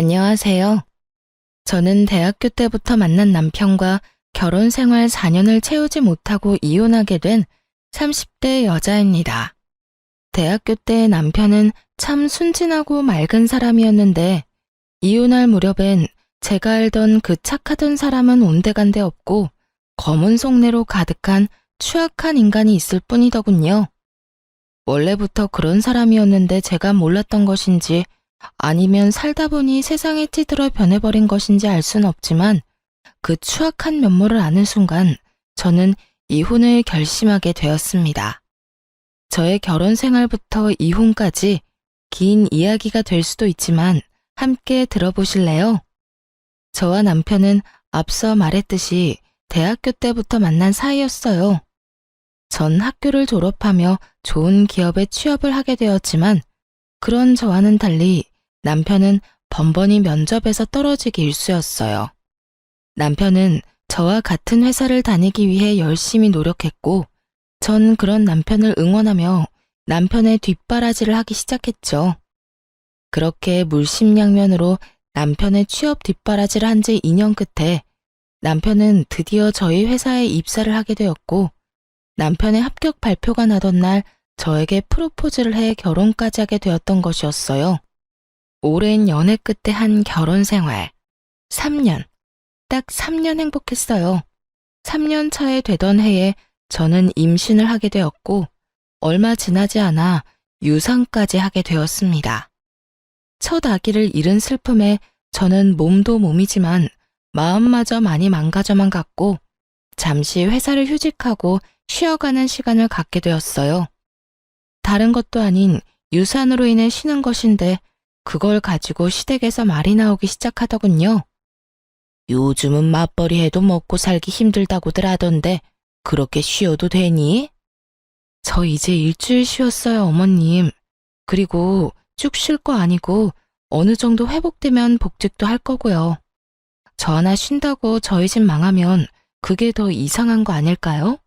안녕하세요. 저는 대학교 때부터 만난 남편과 결혼 생활 4년을 채우지 못하고 이혼하게 된 30대 여자입니다. 대학교 때 남편은 참 순진하고 맑은 사람이었는데 이혼할 무렵엔 제가 알던 그 착하던 사람은 온데간데 없고 검은 속내로 가득한 추악한 인간이 있을 뿐이더군요. 원래부터 그런 사람이었는데 제가 몰랐던 것인지 아니면 살다 보니 세상에 찌들어 변해버린 것인지 알 순 없지만 그 추악한 면모를 아는 순간 저는 이혼을 결심하게 되었습니다. 저의 결혼 생활부터 이혼까지 긴 이야기가 될 수도 있지만 함께 들어보실래요? 저와 남편은 앞서 말했듯이 대학교 때부터 만난 사이였어요. 전 학교를 졸업하며 좋은 기업에 취업을 하게 되었지만 그런 저와는 달리 남편은 번번이 면접에서 떨어지기 일쑤였어요. 남편은 저와 같은 회사를 다니기 위해 열심히 노력했고 전 그런 남편을 응원하며 남편의 뒷바라지를 하기 시작했죠. 그렇게 물심양면으로 남편의 취업 뒷바라지를 한 지 2년 끝에 남편은 드디어 저희 회사에 입사를 하게 되었고 남편의 합격 발표가 나던 날 저에게 프로포즈를 해 결혼까지 하게 되었던 것이었어요. 오랜 연애 끝에 한 결혼 생활. 3년. 딱 3년 행복했어요. 3년 차에 되던 해에 저는 임신을 하게 되었고 얼마 지나지 않아 유산까지 하게 되었습니다. 첫 아기를 잃은 슬픔에 저는 몸도 몸이지만 마음마저 많이 망가져만 갔고 잠시 회사를 휴직하고 쉬어가는 시간을 갖게 되었어요. 다른 것도 아닌 유산으로 인해 쉬는 것인데 그걸 가지고 시댁에서 말이 나오기 시작하더군요. 요즘은 맞벌이 해도 먹고 살기 힘들다고들 하던데 그렇게 쉬어도 되니? 저 이제 일주일 쉬었어요, 어머님. 그리고 쭉 쉴 거 아니고 어느 정도 회복되면 복직도 할 거고요. 저 하나 쉰다고 저희 집 망하면 그게 더 이상한 거 아닐까요?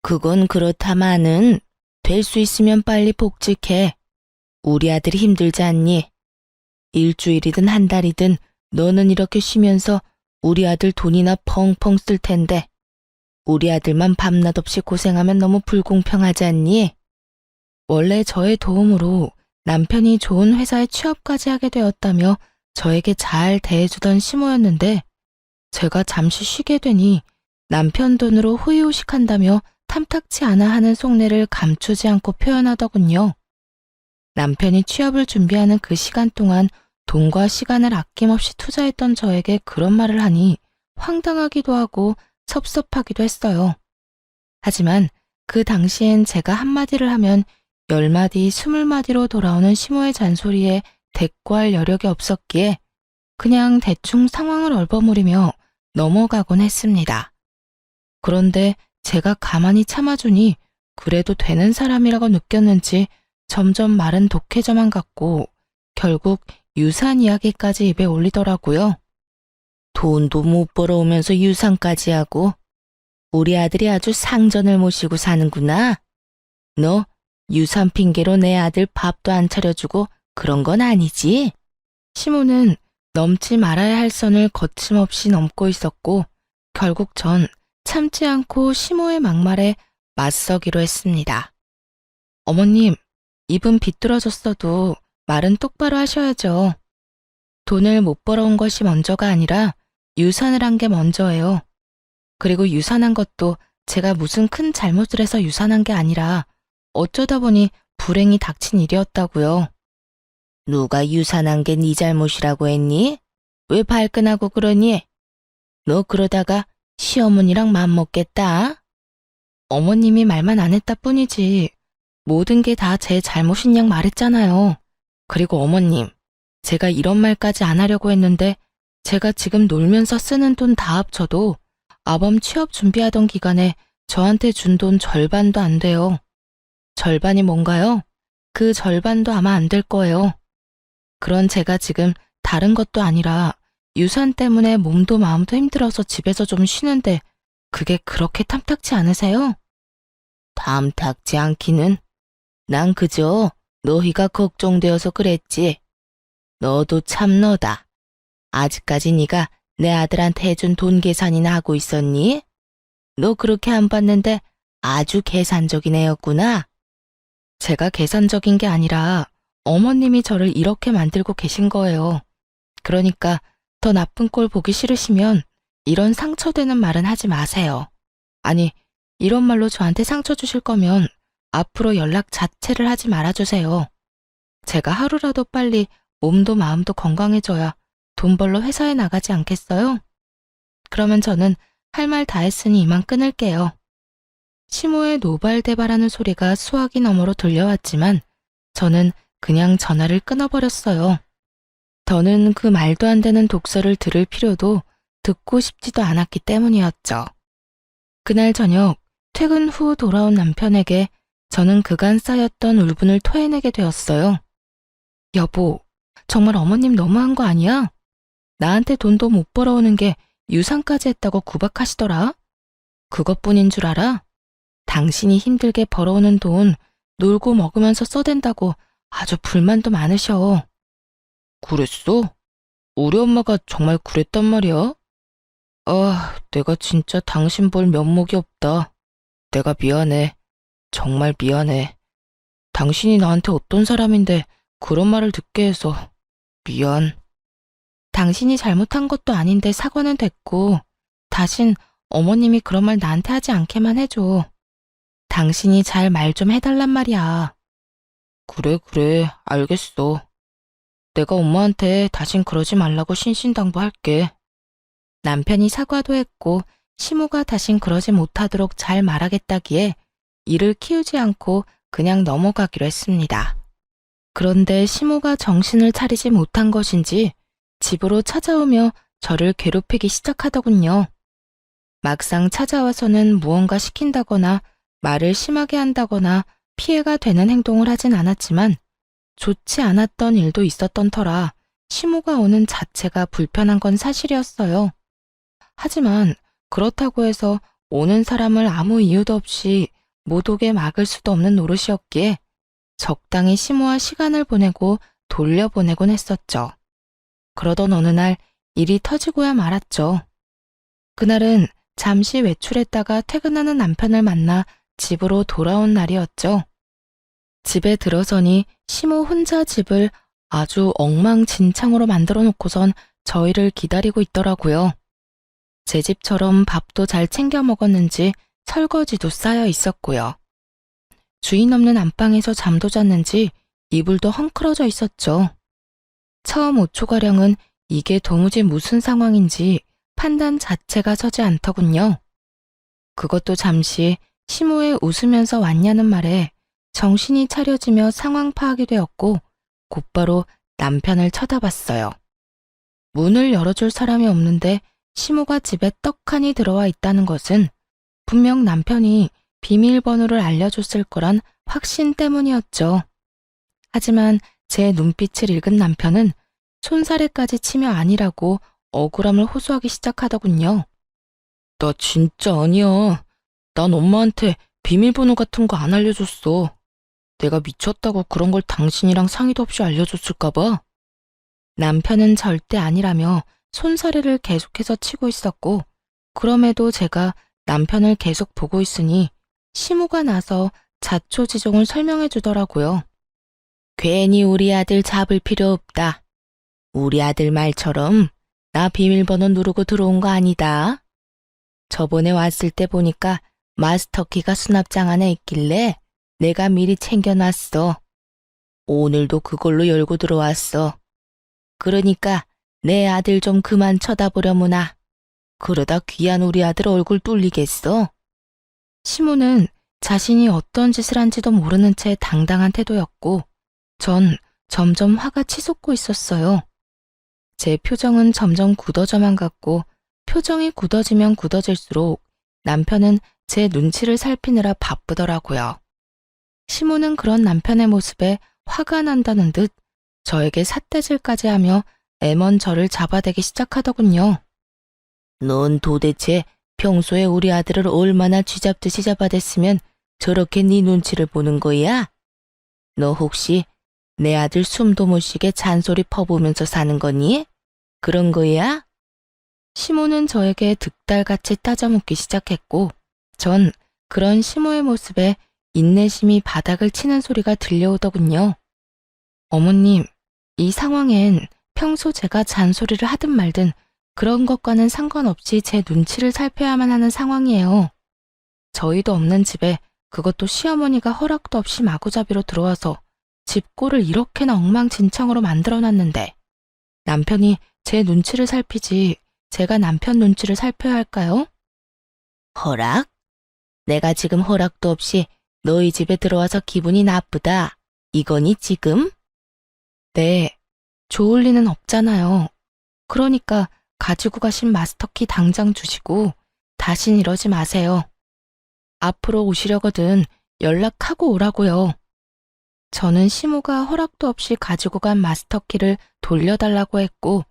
그건 그렇다마는 될 수 있으면 빨리 복직해. 우리 아들이 힘들지 않니? 일주일이든 한 달이든 너는 이렇게 쉬면서 우리 아들 돈이나 펑펑 쓸 텐데 우리 아들만 밤낮 없이 고생하면 너무 불공평하지 않니? 원래 저의 도움으로 남편이 좋은 회사에 취업까지 하게 되었다며 저에게 잘 대해주던 시모였는데 제가 잠시 쉬게 되니 남편 돈으로 호의호식한다며 탐탁치 않아 하는 속내를 감추지 않고 표현하더군요. 남편이 취업을 준비하는 그 시간 동안 돈과 시간을 아낌없이 투자했던 저에게 그런 말을 하니 황당하기도 하고 섭섭하기도 했어요. 하지만 그 당시엔 제가 한마디를 하면 10마디, 20마디로 돌아오는 시모의 잔소리에 대꾸할 여력이 없었기에 그냥 대충 상황을 얼버무리며 넘어가곤 했습니다. 그런데 제가 가만히 참아주니 그래도 되는 사람이라고 느꼈는지 점점 말은 독해져만 갔고 결국 유산 이야기까지 입에 올리더라고요. 돈도 못 벌어오면서 유산까지 하고 우리 아들이 아주 상전을 모시고 사는구나. 너 유산 핑계로 내 아들 밥도 안 차려주고 그런 건 아니지? 시모는 넘지 말아야 할 선을 거침없이 넘고 있었고 결국 전 참지 않고 시모의 막말에 맞서기로 했습니다. 어머님, 입은 비뚤어졌어도 말은 똑바로 하셔야죠. 돈을 못 벌어온 것이 먼저가 아니라 유산을 한 게 먼저예요. 그리고 유산한 것도 제가 무슨 큰 잘못을 해서 유산한 게 아니라 어쩌다 보니 불행이 닥친 일이었다고요. 누가 유산한 게 네 잘못이라고 했니? 왜 발끈하고 그러니? 너 그러다가 시어머니랑 맘먹겠다. 어머님이 말만 안 했다 뿐이지 모든 게 다 제 잘못인 양 말했잖아요. 그리고 어머님, 제가 이런 말까지 안 하려고 했는데 제가 지금 놀면서 쓰는 돈 다 합쳐도 아범 취업 준비하던 기간에 저한테 준 돈 절반도 안 돼요. 절반이 뭔가요? 그 절반도 아마 안 될 거예요. 그런 제가 지금 다른 것도 아니라 유산 때문에 몸도 마음도 힘들어서 집에서 좀 쉬는데 그게 그렇게 탐탁치 않으세요? 탐탁지 않기는. 난 그저 너희가 걱정되어서 그랬지. 너도 참 너다. 아직까지 네가 내 아들한테 해준 돈 계산이나 하고 있었니? 너 그렇게 안 봤는데 아주 계산적인 애였구나. 제가 계산적인 게 아니라 어머님이 저를 이렇게 만들고 계신 거예요. 그러니까 더 나쁜 꼴 보기 싫으시면 이런 상처되는 말은 하지 마세요. 아니, 이런 말로 저한테 상처 주실 거면 앞으로 연락 자체를 하지 말아주세요. 제가 하루라도 빨리 몸도 마음도 건강해져야 돈 벌러 회사에 나가지 않겠어요? 그러면 저는 할 말 다 했으니 이만 끊을게요. 시모의 노발대발하는 소리가 수화기 너머로 들려왔지만 저는 그냥 전화를 끊어버렸어요. 더는 그 말도 안 되는 독설을 들을 필요도 듣고 싶지도 않았기 때문이었죠. 그날 저녁 퇴근 후 돌아온 남편에게 저는 그간 쌓였던 울분을 토해내게 되었어요. 여보, 정말 어머님 너무한 거 아니야? 나한테 돈도 못 벌어오는 게 유산까지 했다고 구박하시더라. 그것뿐인 줄 알아? 당신이 힘들게 벌어오는 돈 놀고 먹으면서 써댄다고 아주 불만도 많으셔. 그랬어? 우리 엄마가 정말 그랬단 말이야? 아, 내가 진짜 당신 볼 면목이 없다. 내가 미안해. 정말 미안해. 당신이 나한테 어떤 사람인데 그런 말을 듣게 해서 미안. 당신이 잘못한 것도 아닌데 사과는 됐고 다신 어머님이 그런 말 나한테 하지 않게만 해줘. 당신이 잘 말 좀 해달란 말이야. 그래, 알겠어. 내가 엄마한테 다신 그러지 말라고 신신당부할게. 남편이 사과도 했고 시모가 다신 그러지 못하도록 잘 말하겠다기에 이를 키우지 않고 그냥 넘어가기로 했습니다. 그런데 시모가 정신을 차리지 못한 것인지 집으로 찾아오며 저를 괴롭히기 시작하더군요. 막상 찾아와서는 무언가 시킨다거나 말을 심하게 한다거나 피해가 되는 행동을 하진 않았지만 좋지 않았던 일도 있었던 터라 시모가 오는 자체가 불편한 건 사실이었어요. 하지만 그렇다고 해서 오는 사람을 아무 이유도 없이 못 오게 막을 수도 없는 노릇이었기에 적당히 시모와 시간을 보내고 돌려보내곤 했었죠. 그러던 어느 날 일이 터지고야 말았죠. 그날은 잠시 외출했다가 퇴근하는 남편을 만나 집으로 돌아온 날이었죠. 집에 들어서니 시모 혼자 집을 아주 엉망진창으로 만들어 놓고선 저희를 기다리고 있더라고요. 제 집처럼 밥도 잘 챙겨 먹었는지 설거지도 쌓여 있었고요. 주인 없는 안방에서 잠도 잤는지 이불도 헝클어져 있었죠. 처음 5초가량은 이게 도무지 무슨 상황인지 판단 자체가 서지 않더군요. 그것도 잠시 시모의 웃으면서 왔냐는 말에 정신이 차려지며 상황 파악이 되었고 곧바로 남편을 쳐다봤어요. 문을 열어줄 사람이 없는데 시모가 집에 떡하니 들어와 있다는 것은 분명 남편이 비밀번호를 알려줬을 거란 확신 때문이었죠. 하지만 제 눈빛을 읽은 남편은 손사래까지 치며 아니라고 억울함을 호소하기 시작하더군요. 나 진짜 아니야. 난 엄마한테 비밀번호 같은 거 안 알려줬어. 내가 미쳤다고 그런 걸 당신이랑 상의도 없이 알려줬을까봐. 남편은 절대 아니라며 손사래를 계속해서 치고 있었고 그럼에도 제가 남편을 계속 보고 있으니 시모가 나서 자초지종을 설명해 주더라고요. 괜히 우리 아들 잡을 필요 없다. 우리 아들 말처럼 나 비밀번호 누르고 들어온 거 아니다. 저번에 왔을 때 보니까 마스터키가 수납장 안에 있길래 내가 미리 챙겨놨어. 오늘도 그걸로 열고 들어왔어. 그러니까 내 아들 좀 그만 쳐다보려무나. 그러다 귀한 우리 아들 얼굴 뚫리겠어. 시모는 자신이 어떤 짓을 한지도 모르는 채 당당한 태도였고 전 점점 화가 치솟고 있었어요. 제 표정은 점점 굳어져만 갔고 표정이 굳어지면 굳어질수록 남편은 제 눈치를 살피느라 바쁘더라고요. 시모는 그런 남편의 모습에 화가 난다는 듯 저에게 삿대질까지 하며 애먼 저를 잡아대기 시작하더군요. 넌 도대체 평소에 우리 아들을 얼마나 쥐잡듯이 잡아댔으면 저렇게 네 눈치를 보는 거야? 너 혹시 내 아들 숨도 못 쉬게 잔소리 퍼부으면서 사는 거니? 그런 거야? 시모는 저에게 득달같이 따져묻기 시작했고, 전 그런 시모의 모습에 인내심이 바닥을 치는 소리가 들려오더군요. 어머님, 이 상황엔 평소 제가 잔소리를 하든 말든 그런 것과는 상관없이 제 눈치를 살펴야만 하는 상황이에요. 저희도 없는 집에 그것도 시어머니가 허락도 없이 마구잡이로 들어와서 집 꼴을 이렇게나 엉망진창으로 만들어놨는데 남편이 제 눈치를 살피지 제가 남편 눈치를 살펴야 할까요? 허락? 내가 지금 허락도 없이 너희 집에 들어와서 기분이 나쁘다. 이거니 지금? 네, 좋을 리는 없잖아요. 그러니까 가지고 가신 마스터키 당장 주시고 다신 이러지 마세요. 앞으로 오시려거든 연락하고 오라고요. 저는 시모가 허락도 없이 가지고 간 마스터키를 돌려달라고 했고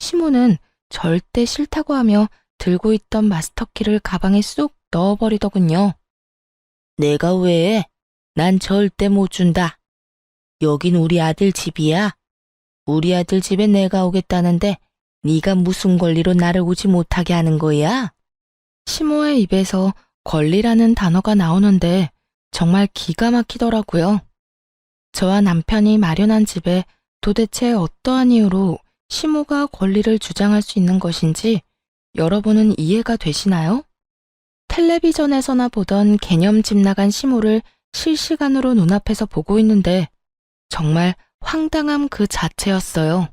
시모는 절대 싫다고 하며 들고 있던 마스터키를 가방에 쏙 넣어버리더군요. 내가 왜? 난 절대 못 준다. 여긴 우리 아들 집이야. 우리 아들 집에 내가 오겠다는데 네가 무슨 권리로 나를 오지 못하게 하는 거야? 시모의 입에서 권리라는 단어가 나오는데 정말 기가 막히더라고요. 저와 남편이 마련한 집에 도대체 어떠한 이유로 시모가 권리를 주장할 수 있는 것인지 여러분은 이해가 되시나요? 텔레비전에서나 보던 개념 집 나간 시모를 실시간으로 눈앞에서 보고 있는데 정말 황당함 그 자체였어요.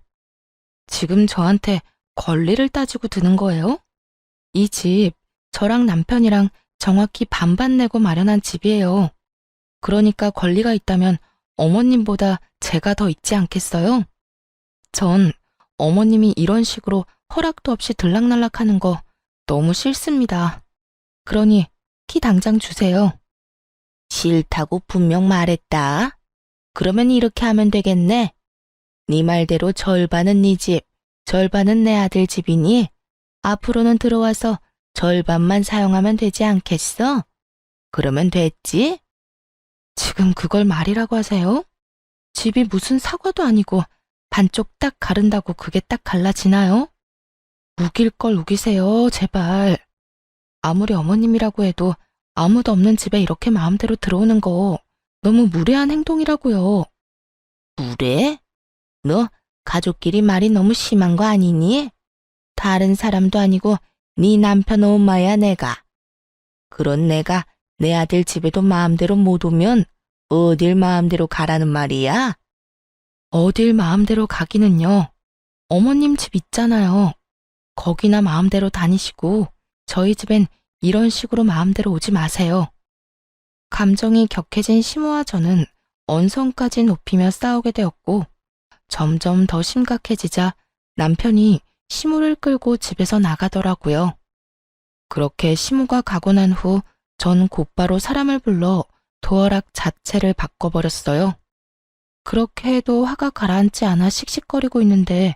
지금 저한테 권리를 따지고 드는 거예요? 이 집, 저랑 남편이랑 정확히 반반 내고 마련한 집이에요. 그러니까 권리가 있다면 어머님보다 제가 더 있지 않겠어요? 전 어머님이 이런 식으로 허락도 없이 들락날락하는 거 너무 싫습니다. 그러니 키 당장 주세요. 싫다고 분명 말했다. 그러면 이렇게 하면 되겠네. 네 말대로 절반은 네 집, 절반은 내 아들 집이니 앞으로는 들어와서 절반만 사용하면 되지 않겠어? 그러면 됐지? 지금 그걸 말이라고 하세요? 집이 무슨 사과도 아니고 반쪽 딱 가른다고 그게 딱 갈라지나요? 우길 걸 우기세요, 제발. 아무리 어머님이라고 해도 아무도 없는 집에 이렇게 마음대로 들어오는 거 너무 무례한 행동이라고요. 무례? 너 가족끼리 말이 너무 심한 거 아니니? 다른 사람도 아니고 네 남편 엄마야 내가. 그런 내가 내 아들 집에도 마음대로 못 오면 어딜 마음대로 가라는 말이야? 어딜 마음대로 가기는요. 어머님 집 있잖아요. 거기나 마음대로 다니시고 저희 집엔 이런 식으로 마음대로 오지 마세요. 감정이 격해진 시모와 저는 언성까지 높이며 싸우게 되었고 점점 더 심각해지자 남편이 시모를 끌고 집에서 나가더라고요. 그렇게 시모가 가고 난 후 전 곧바로 사람을 불러 도어락 자체를 바꿔버렸어요. 그렇게 해도 화가 가라앉지 않아 씩씩거리고 있는데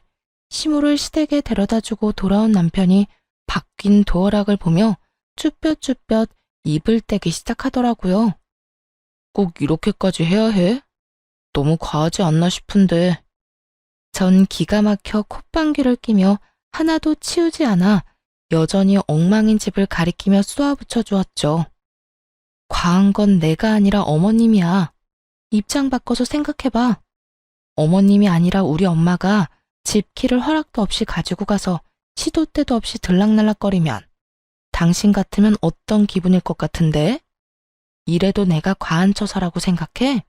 시모를 시댁에 데려다주고 돌아온 남편이 바뀐 도어락을 보며 쭈뼛쭈뼛 입을 떼기 시작하더라고요. 꼭 이렇게까지 해야 해? 너무 과하지 않나 싶은데. 전 기가 막혀 콧방귀를 끼며 하나도 치우지 않아 여전히 엉망인 집을 가리키며 쏘아붙여 주었죠. 과한 건 내가 아니라 어머님이야. 입장 바꿔서 생각해봐. 어머님이 아니라 우리 엄마가 집 키를 허락도 없이 가지고 가서 시도 때도 없이 들락날락거리면 당신 같으면 어떤 기분일 것 같은데? 이래도 내가 과한 처사라고 생각해?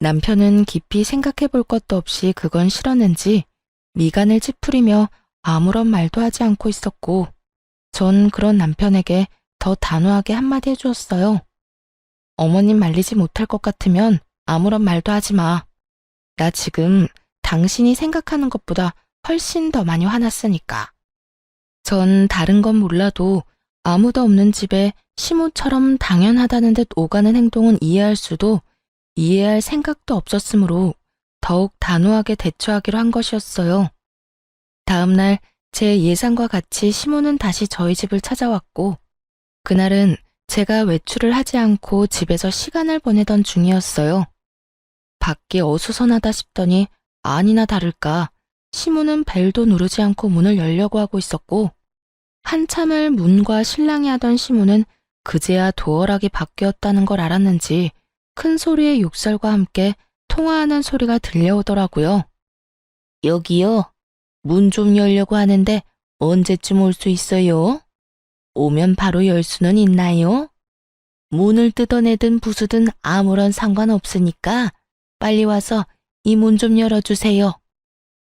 남편은 깊이 생각해 볼 것도 없이 그건 싫었는지 미간을 찌푸리며 아무런 말도 하지 않고 있었고 전 그런 남편에게 더 단호하게 한마디 해주었어요. 어머님 말리지 못할 것 같으면 아무런 말도 하지 마. 나 지금 당신이 생각하는 것보다 훨씬 더 많이 화났으니까. 전 다른 건 몰라도 아무도 없는 집에 시모처럼 당연하다는 듯 오가는 행동은 이해할 수도 이해할 생각도 없었으므로 더욱 단호하게 대처하기로 한 것이었어요. 다음 날 제 예상과 같이 시모는 다시 저희 집을 찾아왔고 그날은 제가 외출을 하지 않고 집에서 시간을 보내던 중이었어요. 밖이 어수선하다 싶더니 아니나 다를까 시모는 벨도 누르지 않고 문을 열려고 하고 있었고 한참을 문과 실랑이 하던 시모는 그제야 도어락이 바뀌었다는 걸 알았는지 큰 소리의 욕설과 함께 통화하는 소리가 들려오더라고요. 여기요. 문 좀 열려고 하는데 언제쯤 올 수 있어요? 오면 바로 열 수는 있나요? 문을 뜯어내든 부수든 아무런 상관없으니까 빨리 와서 이 문 좀 열어주세요.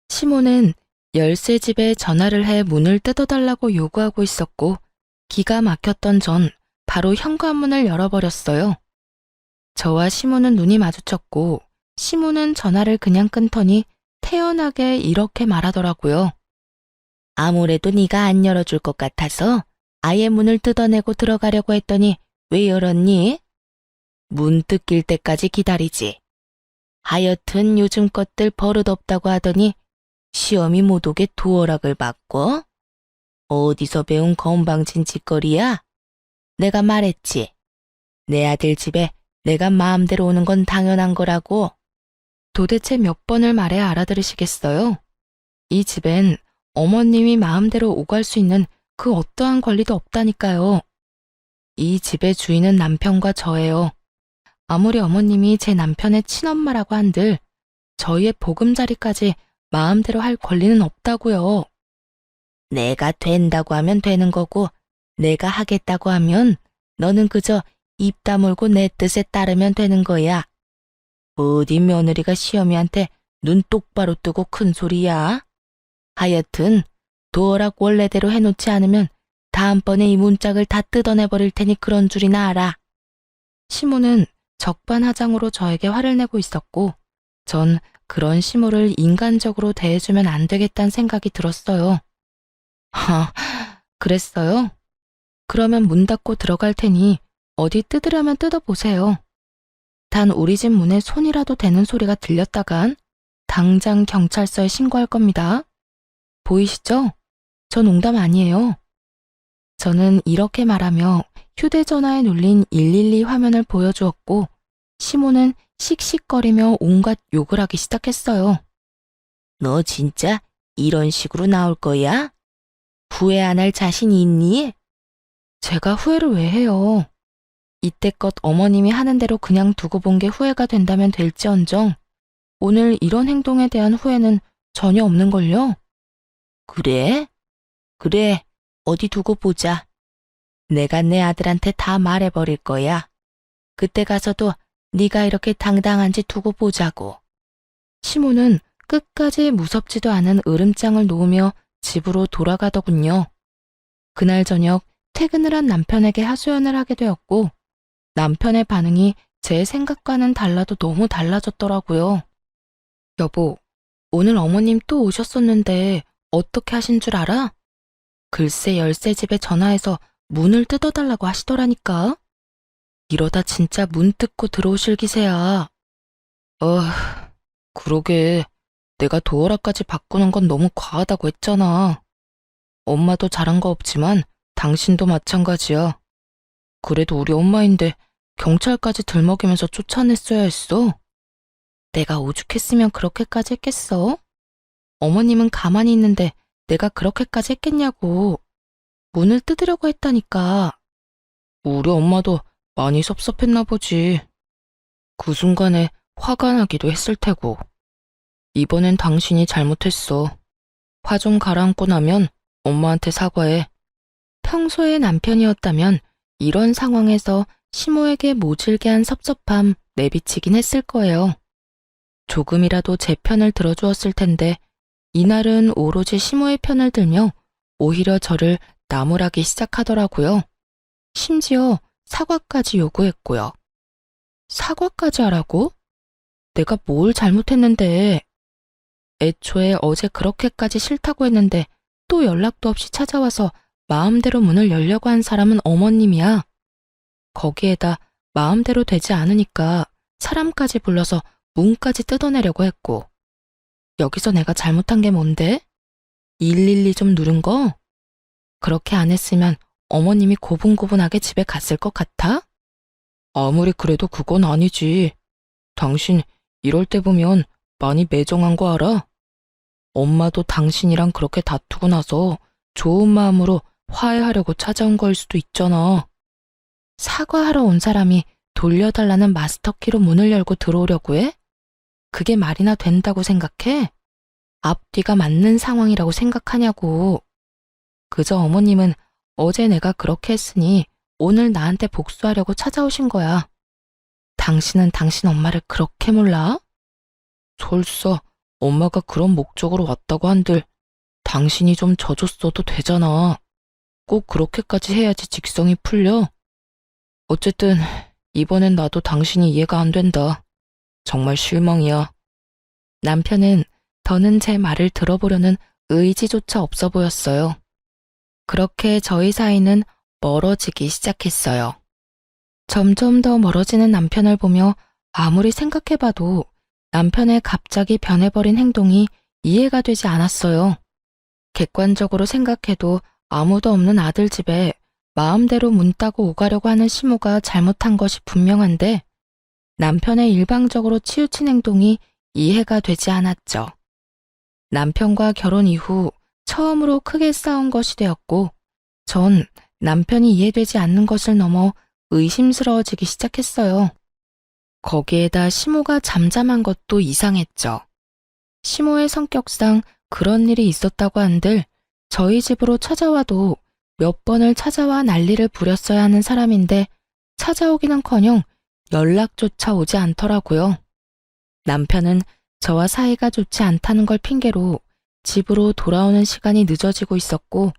시모는 열쇠집에 전화를 해 문을 뜯어달라고 요구하고 있었고 기가 막혔던 전 바로 현관문을 열어버렸어요. 저와 시모는 눈이 마주쳤고 시모는 전화를 그냥 끊더니 태연하게 이렇게 말하더라고요. 아무래도 네가 안 열어줄 것 같아서 아예 문을 뜯어내고 들어가려고 했더니 왜 열었니? 문 뜯길 때까지 기다리지. 하여튼 요즘 것들 버릇없다고 하더니 시험이 못 오게 도어락을 바꿔? 어디서 배운 건방진 짓거리야? 내가 말했지. 내 아들 집에 내가 마음대로 오는 건 당연한 거라고. 도대체 몇 번을 말해야 알아들으시겠어요? 이 집엔 어머님이 마음대로 오갈 수 있는 그 어떠한 권리도 없다니까요. 이 집의 주인은 남편과 저예요. 아무리 어머님이 제 남편의 친엄마라고 한들 저희의 보금자리까지 마음대로 할 권리는 없다고요. 내가 된다고 하면 되는 거고 내가 하겠다고 하면 너는 그저 입 다물고 내 뜻에 따르면 되는 거야. 어디 며느리가 시어미한테 눈 똑바로 뜨고 큰 소리야. 하여튼 도어락 원래대로 해놓지 않으면 다음번에 이 문짝을 다 뜯어내버릴 테니 그런 줄이나 알아. 시모는 적반하장으로 저에게 화를 내고 있었고 전 그런 시모를 인간적으로 대해주면 안 되겠다는 생각이 들었어요. 그랬어요? 그러면 문 닫고 들어갈 테니 어디 뜯으려면 뜯어보세요. 단 우리 집 문에 손이라도 대는 소리가 들렸다간 당장 경찰서에 신고할 겁니다. 보이시죠? 저 농담 아니에요. 저는 이렇게 말하며 휴대전화에 눌린 112 화면을 보여주었고 시모는 씩씩거리며 온갖 욕을 하기 시작했어요. 너 진짜 이런 식으로 나올 거야? 후회 안 할 자신이 있니? 제가 후회를 왜 해요? 이때껏 어머님이 하는 대로 그냥 두고 본 게 후회가 된다면 될지언정 오늘 이런 행동에 대한 후회는 전혀 없는걸요? 그래? 그래, 어디 두고 보자. 내가 내 아들한테 다 말해버릴 거야. 그때 가서도 네가 이렇게 당당한지 두고 보자고. 시모는 끝까지 무섭지도 않은 으름장을 놓으며 집으로 돌아가더군요. 그날 저녁 퇴근을 한 남편에게 하소연을 하게 되었고 남편의 반응이 제 생각과는 달라도 너무 달라졌더라고요. 여보, 오늘 어머님 또 오셨었는데 어떻게 하신 줄 알아? 글쎄 열쇠집에 전화해서 문을 뜯어달라고 하시더라니까. 이러다 진짜 문 뜯고 들어오실 기세야. 그러게. 내가 도어락까지 바꾸는 건 너무 과하다고 했잖아. 엄마도 잘한 거 없지만 당신도 마찬가지야. 그래도 우리 엄마인데 경찰까지 들먹이면서 쫓아냈어야 했어. 내가 오죽했으면 그렇게까지 했겠어? 어머님은 가만히 있는데 내가 그렇게까지 했겠냐고. 문을 뜯으려고 했다니까. 우리 엄마도 많이 섭섭했나 보지. 그 순간에 화가 나기도 했을 테고. 이번엔 당신이 잘못했어. 화 좀 가라앉고 나면 엄마한테 사과해. 평소에 남편이었다면 이런 상황에서 시모에게 모질게 한 섭섭함 내비치긴 했을 거예요. 조금이라도 제 편을 들어주었을 텐데 이날은 오로지 시모의 편을 들며 오히려 저를 나무라기 시작하더라고요. 심지어 사과까지 요구했고요. 사과까지 하라고? 내가 뭘 잘못했는데. 애초에 어제 그렇게까지 싫다고 했는데 또 연락도 없이 찾아와서 마음대로 문을 열려고 한 사람은 어머님이야. 거기에다 마음대로 되지 않으니까 사람까지 불러서 문까지 뜯어내려고 했고. 여기서 내가 잘못한 게 뭔데? 112 좀 누른 거? 그렇게 안 했으면 어머님이 고분고분하게 집에 갔을 것 같아? 아무리 그래도 그건 아니지. 당신 이럴 때 보면 많이 매정한 거 알아? 엄마도 당신이랑 그렇게 다투고 나서 좋은 마음으로 화해하려고 찾아온 거일 수도 있잖아. 사과하러 온 사람이 돌려달라는 마스터키로 문을 열고 들어오려고 해? 그게 말이나 된다고 생각해? 앞뒤가 맞는 상황이라고 생각하냐고. 그저 어머님은 어제 내가 그렇게 했으니 오늘 나한테 복수하려고 찾아오신 거야. 당신은 당신 엄마를 그렇게 몰라? 설사 엄마가 그런 목적으로 왔다고 한들 당신이 좀 져줬어도 되잖아. 꼭 그렇게까지 해야지 직성이 풀려. 어쨌든 이번엔 나도 당신이 이해가 안 된다. 정말 실망이야. 남편은 더는 제 말을 들어보려는 의지조차 없어 보였어요. 그렇게 저희 사이는 멀어지기 시작했어요. 점점 더 멀어지는 남편을 보며 아무리 생각해봐도 남편의 갑자기 변해버린 행동이 이해가 되지 않았어요. 객관적으로 생각해도 아무도 없는 아들 집에 마음대로 문 따고 오가려고 하는 시모가 잘못한 것이 분명한데 남편의 일방적으로 치우친 행동이 이해가 되지 않았죠. 남편과 결혼 이후 처음으로 크게 싸운 것이 되었고 전 남편이 이해되지 않는 것을 넘어 의심스러워지기 시작했어요. 거기에다 시모가 잠잠한 것도 이상했죠. 시모의 성격상 그런 일이 있었다고 한들 저희 집으로 찾아와도 몇 번을 찾아와 난리를 부렸어야 하는 사람인데 찾아오기는커녕 연락조차 오지 않더라고요. 남편은 저와 사이가 좋지 않다는 걸 핑계로 집으로 돌아오는 시간이 늦어지고 있었고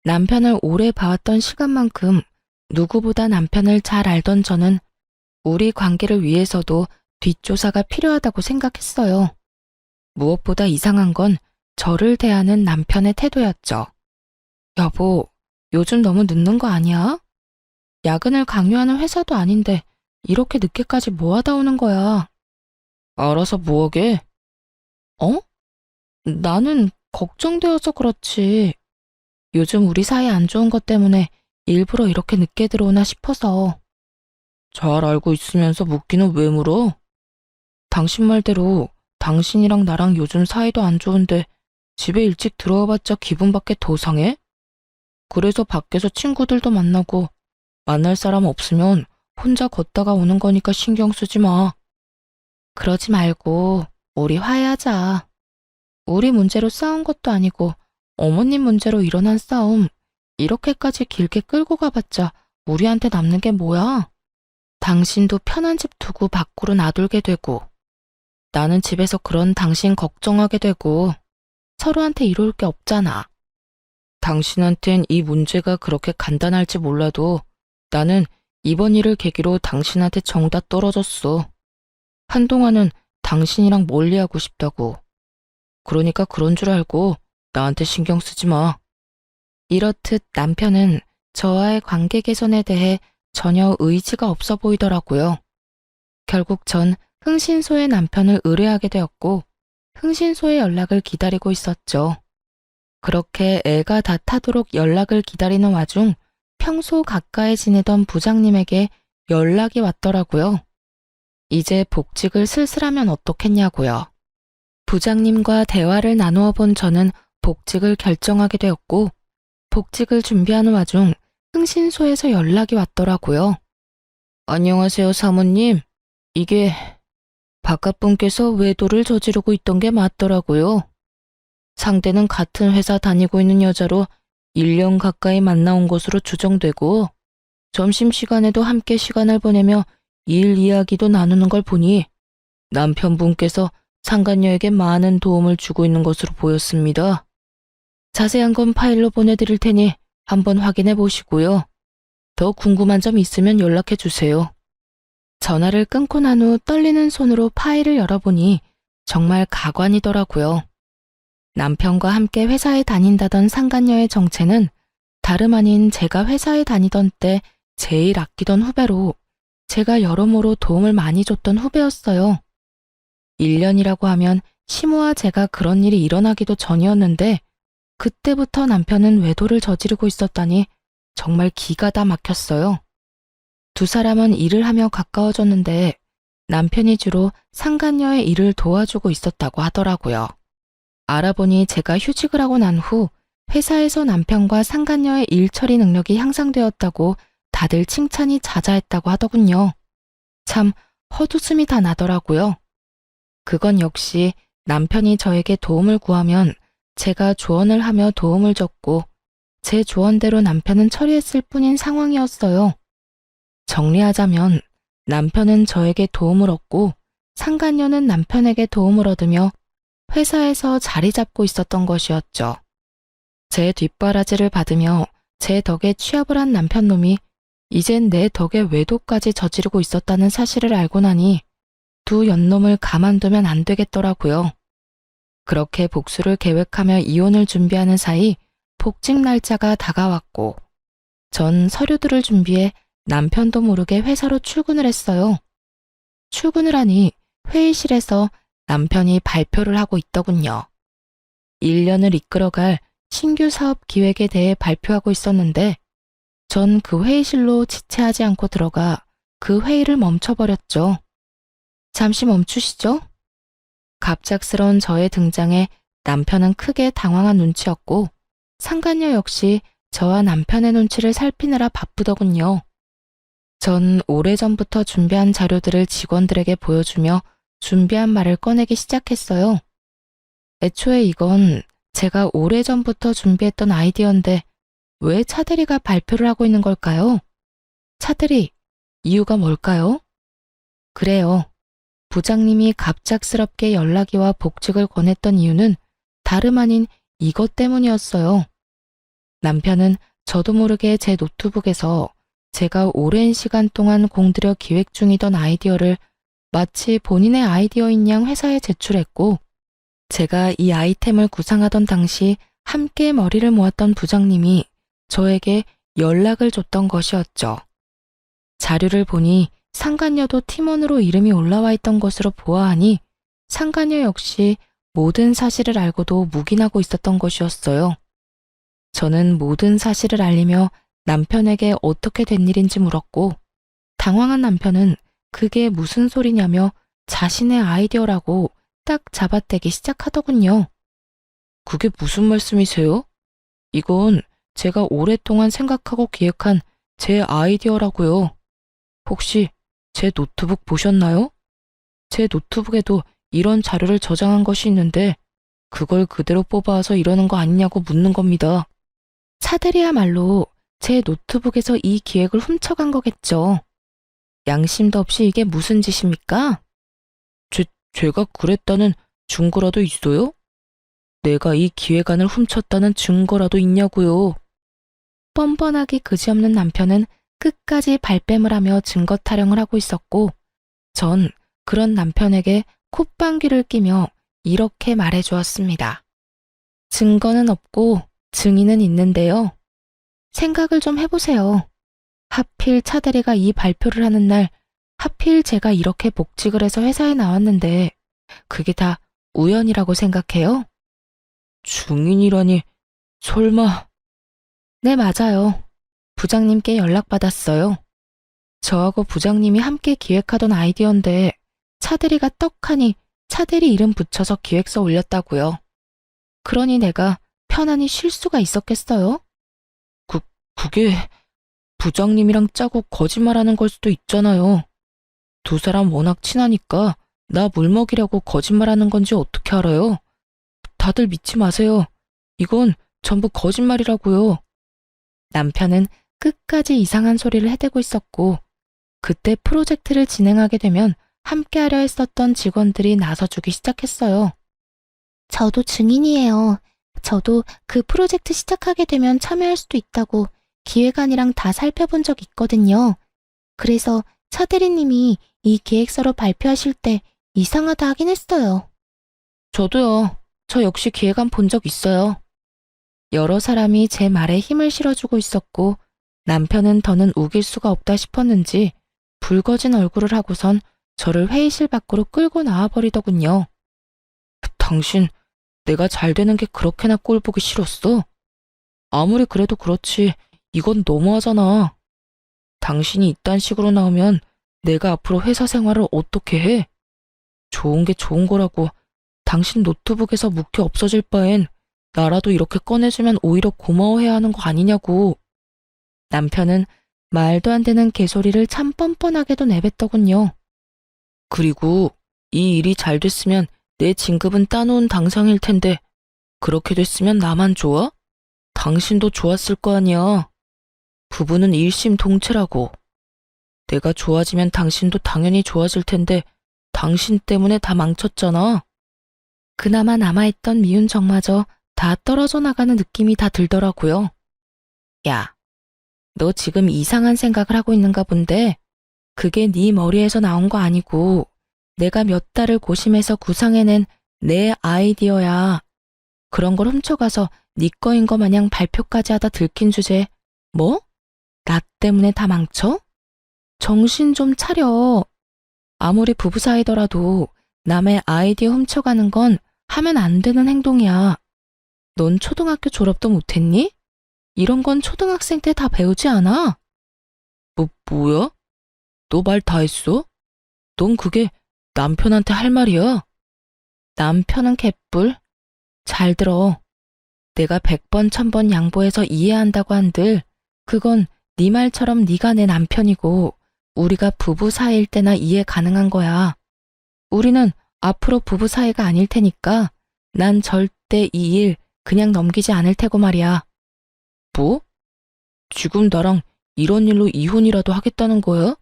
남편을 오래 봐왔던 시간만큼 누구보다 남편을 잘 알던 저는 우리 관계를 위해서도 뒷조사가 필요하다고 생각했어요. 무엇보다 이상한 건 저를 대하는 남편의 태도였죠. 여보, 요즘 너무 늦는 거 아니야? 야근을 강요하는 회사도 아닌데 이렇게 늦게까지 뭐 하다 오는 거야? 알아서 뭐하게? 어? 나는 걱정되어서 그렇지. 요즘 우리 사이 안 좋은 것 때문에 일부러 이렇게 늦게 들어오나 싶어서. 잘 알고 있으면서 묻기는 왜 물어? 당신 말대로 당신이랑 나랑 요즘 사이도 안 좋은데 집에 일찍 들어와봤자 기분밖에 더 상해? 그래서 밖에서 친구들도 만나고 만날 사람 없으면 혼자 걷다가 오는 거니까 신경 쓰지 마. 그러지 말고 우리 화해하자. 우리 문제로 싸운 것도 아니고 어머님 문제로 일어난 싸움 이렇게까지 길게 끌고 가봤자 우리한테 남는 게 뭐야? 당신도 편한 집 두고 밖으로 나돌게 되고 나는 집에서 그런 당신 걱정하게 되고 서로한테 이로울 게 없잖아. 당신한텐 이 문제가 그렇게 간단할지 몰라도 나는 이번 일을 계기로 당신한테 정다 떨어졌어. 한동안은 당신이랑 멀리하고 싶다고. 그러니까 그런 줄 알고 나한테 신경 쓰지 마. 이렇듯 남편은 저와의 관계 개선에 대해 전혀 의지가 없어 보이더라고요. 결국 전 흥신소의 남편을 의뢰하게 되었고 흥신소의 연락을 기다리고 있었죠. 그렇게 애가 다 타도록 연락을 기다리는 와중 평소 가까이 지내던 부장님에게 연락이 왔더라고요. 이제 복직을 슬슬하면 어떻겠냐고요. 부장님과 대화를 나누어 본 저는 복직을 결정하게 되었고 복직을 준비하는 와중 흥신소에서 연락이 왔더라고요. 안녕하세요, 사모님. 이게 바깥분께서 외도를 저지르고 있던 게 맞더라고요. 상대는 같은 회사 다니고 있는 여자로 1년 가까이 만나온 것으로 추정되고 점심시간에도 함께 시간을 보내며 일 이야기도 나누는 걸 보니 남편분께서 상간녀에게 많은 도움을 주고 있는 것으로 보였습니다. 자세한 건 파일로 보내드릴 테니 한번 확인해 보시고요. 더 궁금한 점 있으면 연락해 주세요. 전화를 끊고 난 후 떨리는 손으로 파일을 열어보니 정말 가관이더라고요. 남편과 함께 회사에 다닌다던 상간녀의 정체는 다름 아닌 제가 회사에 다니던 때 제일 아끼던 후배로 제가 여러모로 도움을 많이 줬던 후배였어요. 1년이라고 하면 시모와 제가 그런 일이 일어나기도 전이었는데 그때부터 남편은 외도를 저지르고 있었다니 정말 기가 다 막혔어요. 두 사람은 일을 하며 가까워졌는데 남편이 주로 상간녀의 일을 도와주고 있었다고 하더라고요. 알아보니 제가 휴직을 하고 난 후 회사에서 남편과 상간녀의 일 처리 능력이 향상되었다고 다들 칭찬이 자자했다고 하더군요. 참 헛웃음이 다 나더라고요. 그건 역시 남편이 저에게 도움을 구하면 제가 조언을 하며 도움을 줬고 제 조언대로 남편은 처리했을 뿐인 상황이었어요. 정리하자면 남편은 저에게 도움을 얻고 상간녀는 남편에게 도움을 얻으며 회사에서 자리 잡고 있었던 것이었죠. 제 뒷바라지를 받으며 제 덕에 취업을 한 남편놈이 이젠 내 덕에 외도까지 저지르고 있었다는 사실을 알고 나니 두 연놈을 가만두면 안 되겠더라고요. 그렇게 복수를 계획하며 이혼을 준비하는 사이 복직 날짜가 다가왔고 전 서류들을 준비해 남편도 모르게 회사로 출근을 했어요. 출근을 하니 회의실에서 남편이 발표를 하고 있더군요. 1년을 이끌어갈 신규 사업 기획에 대해 발표하고 있었는데 전 그 회의실로 지체하지 않고 들어가 그 회의를 멈춰버렸죠. 잠시 멈추시죠? 갑작스러운 저의 등장에 남편은 크게 당황한 눈치였고 상간녀 역시 저와 남편의 눈치를 살피느라 바쁘더군요. 전 오래전부터 준비한 자료들을 직원들에게 보여주며 준비한 말을 꺼내기 시작했어요. 애초에 이건 제가 오래전부터 준비했던 아이디어인데 왜 차대리가 발표를 하고 있는 걸까요? 차대리, 이유가 뭘까요? 그래요. 부장님이 갑작스럽게 연락이 와 복직을 권했던 이유는 다름 아닌 이것 때문이었어요. 남편은 저도 모르게 제 노트북에서 제가 오랜 시간 동안 공들여 기획 중이던 아이디어를 마치 본인의 아이디어인 양 회사에 제출했고 제가 이 아이템을 구상하던 당시 함께 머리를 모았던 부장님이 저에게 연락을 줬던 것이었죠. 자료를 보니 상간녀도 팀원으로 이름이 올라와 있던 것으로 보아하니 상간녀 역시 모든 사실을 알고도 묵인하고 있었던 것이었어요. 저는 모든 사실을 알리며 남편에게 어떻게 된 일인지 물었고 당황한 남편은 그게 무슨 소리냐며 자신의 아이디어라고 딱 잡아떼기 시작하더군요. 그게 무슨 말씀이세요? 이건 제가 오랫동안 생각하고 기획한 제 아이디어라고요. 혹시 제 노트북 보셨나요? 제 노트북에도 이런 자료를 저장한 것이 있는데 그걸 그대로 뽑아와서 이러는 거 아니냐고 묻는 겁니다. 차대리야말로 제 노트북에서 이 기획을 훔쳐간 거겠죠. 양심도 없이 이게 무슨 짓입니까? 제가 그랬다는 증거라도 있어요? 내가 이 기획안을 훔쳤다는 증거라도 있냐고요. 뻔뻔하기 그지없는 남편은 끝까지 발뺌을 하며 증거 타령을 하고 있었고 전 그런 남편에게 콧방귀를 끼며 이렇게 말해주었습니다. 증거는 없고 증인은 있는데요. 생각을 좀 해보세요. 하필 차대리가 이 발표를 하는 날 하필 제가 이렇게 복직을 해서 회사에 나왔는데 그게 다 우연이라고 생각해요? 증인이라니 설마... 네, 맞아요. 부장님께 연락받았어요. 저하고 부장님이 함께 기획하던 아이디어인데 차대리가 떡하니 차대리 이름 붙여서 기획서 올렸다고요. 그러니 내가 편안히 쉴 수가 있었겠어요? 그게 부장님이랑 짜고 거짓말하는 걸 수도 있잖아요. 두 사람 워낙 친하니까 나 물먹이려고 거짓말하는 건지 어떻게 알아요? 다들 믿지 마세요. 이건 전부 거짓말이라고요. 남편은 끝까지 이상한 소리를 해대고 있었고 그때 프로젝트를 진행하게 되면 함께하려 했었던 직원들이 나서주기 시작했어요. 저도 증인이에요. 저도 그 프로젝트 시작하게 되면 참여할 수도 있다고 기획안이랑 다 살펴본 적 있거든요. 그래서 차대리님이 이 기획서로 발표하실 때 이상하다 하긴 했어요. 저도요. 저 역시 기획안 본 적 있어요. 여러 사람이 제 말에 힘을 실어주고 있었고 남편은 더는 우길 수가 없다 싶었는지 붉어진 얼굴을 하고선 저를 회의실 밖으로 끌고 나와버리더군요. 당신, 내가 잘 되는 게 그렇게나 꼴 보기 싫었어? 아무리 그래도 그렇지 이건 너무하잖아. 당신이 이딴 식으로 나오면 내가 앞으로 회사 생활을 어떻게 해? 좋은 게 좋은 거라고 당신 노트북에서 묵혀 없어질 바엔 나라도 이렇게 꺼내주면 오히려 고마워해야 하는 거 아니냐고. 남편은 말도 안 되는 개소리를 참 뻔뻔하게도 내뱉더군요. 그리고 이 일이 잘 됐으면 내 진급은 따놓은 당상일 텐데 그렇게 됐으면 나만 좋아? 당신도 좋았을 거 아니야. 부부는 일심동체라고. 내가 좋아지면 당신도 당연히 좋아질 텐데 당신 때문에 다 망쳤잖아. 그나마 남아있던 미운 정마저 다 떨어져 나가는 느낌이 다 들더라고요. 야, 너 지금 이상한 생각을 하고 있는가 본데 그게 네 머리에서 나온 거 아니고 내가 몇 달을 고심해서 구상해낸 내 아이디어야. 그런 걸 훔쳐가서 네 거인 거 마냥 발표까지 하다 들킨 주제 뭐? 나 때문에 다 망쳐? 정신 좀 차려. 아무리 부부 사이더라도 남의 아이디어 훔쳐가는 건 하면 안 되는 행동이야. 넌 초등학교 졸업도 못했니? 이런 건 초등학생 때 다 배우지 않아? 뭐야? 너 말 다 했어? 넌 그게 남편한테 할 말이야? 남편은 개뿔. 잘 들어. 내가 100번 1000번 양보해서 이해한다고 한들 그건 네 말처럼 네가 내 남편이고 우리가 부부 사이일 때나 이해 가능한 거야. 우리는 앞으로 부부 사이가 아닐 테니까 난 절대 이 일 그냥 넘기지 않을 테고 말이야. 뭐? 지금 나랑 이런 일로 이혼이라도 하겠다는 거야?